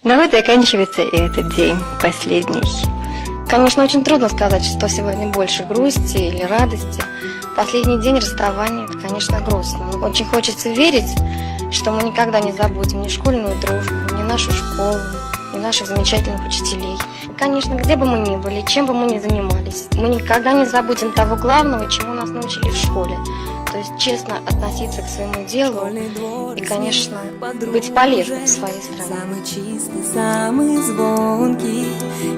Но вот и оканчивается и этот день, последний. Конечно, очень трудно сказать, что сегодня больше грусти или радости. Последний день расставания, это, конечно, грустно. Но очень хочется верить, что мы никогда не забудем ни школьную дружбу, ни нашу школу, ни наших замечательных учителей. И, конечно, где бы мы ни были, чем бы мы ни занимались, мы никогда не забудем того главного, чему нас научили в школе. То есть честно относиться к своему делу и, конечно, быть полезным в своей стране. Самый чистый, самый звонкий,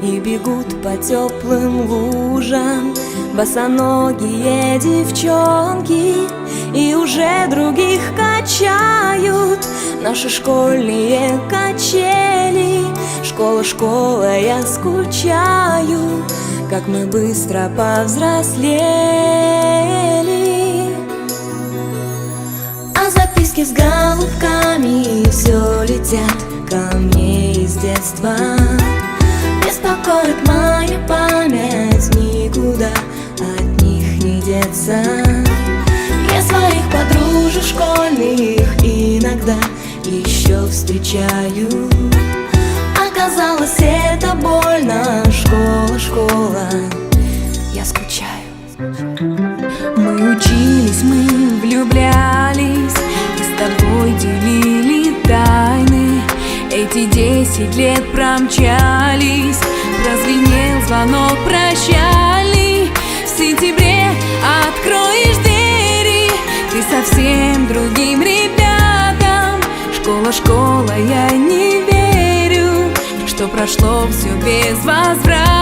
и бегут по теплым лужам босоногие девчонки, и уже других качают наши школьные качели. Школа, школа, я скучаю, как мы быстро повзрослели. Записки с голубками все летят ко мне из детства. Беспокоит моя память, никуда от них не деться. Я своих подружек школьных иногда еще встречаю. Оказалось, это больно. Школа, школа, я скучаю. Мы учились, мы влюблялись, и с тобой делили тайны. Эти 10 лет промчались, прозвенел звонок прощальный. В сентябре откроешь двери ты совсем другим ребятам. Школа, школа, я не верю, что прошло все без возврата.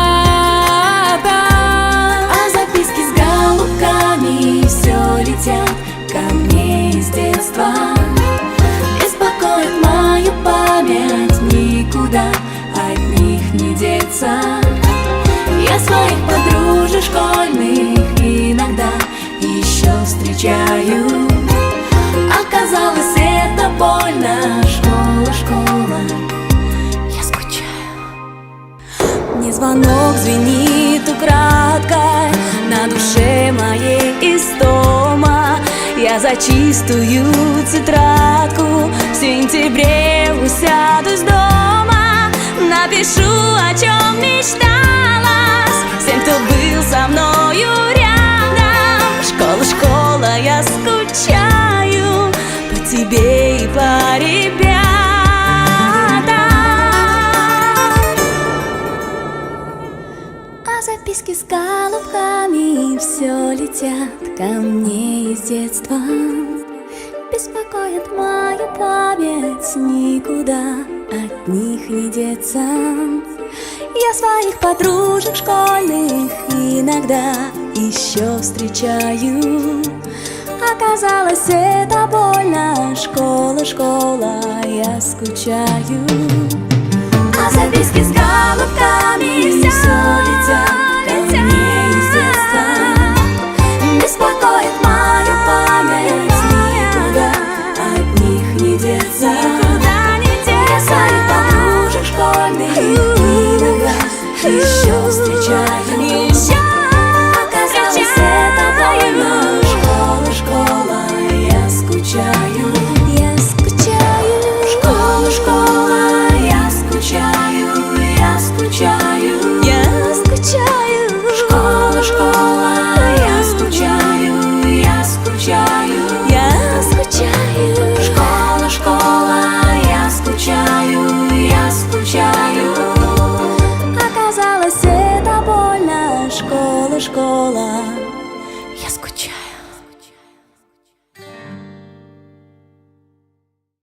Все летят ко мне из детства. Беспокоит мою память, никуда от них не деться. Я своих подружек школьных иногда еще встречаю. Оказалось, это больно. Школа, школа, я скучаю. Мне звонок звенит украдкой, на душе моей истома. Я за чистую тетрадку в сентябре усядусь дома. Напишу, о чем мечталась всем, кто был со мною рядом. Школа, школа, я скучаю по тебе и по ребятам. Записки с голубками все летят ко мне из детства. Беспокоит мою память, никуда от них не деться. Я своих подружек школьных иногда еще встречаю. Оказалось, это больно. Школа, школа, я скучаю. А записки с голубками все летят ко мне из детства. Беспокоит мою память, никуда от них не деться. Я своих подружек школьных иногда еще встречаю. Оказалось, это больно. Школа, школа, я скучаю. Я скучаю. Школа, школа, я скучаю. Я скучаю. Я скучаю. Школа, школа, я скучаю. Я скучаю. Я скучаю. Школа, школа, я скучаю. Я скучаю. Оказалось, это больно. Школа, школа.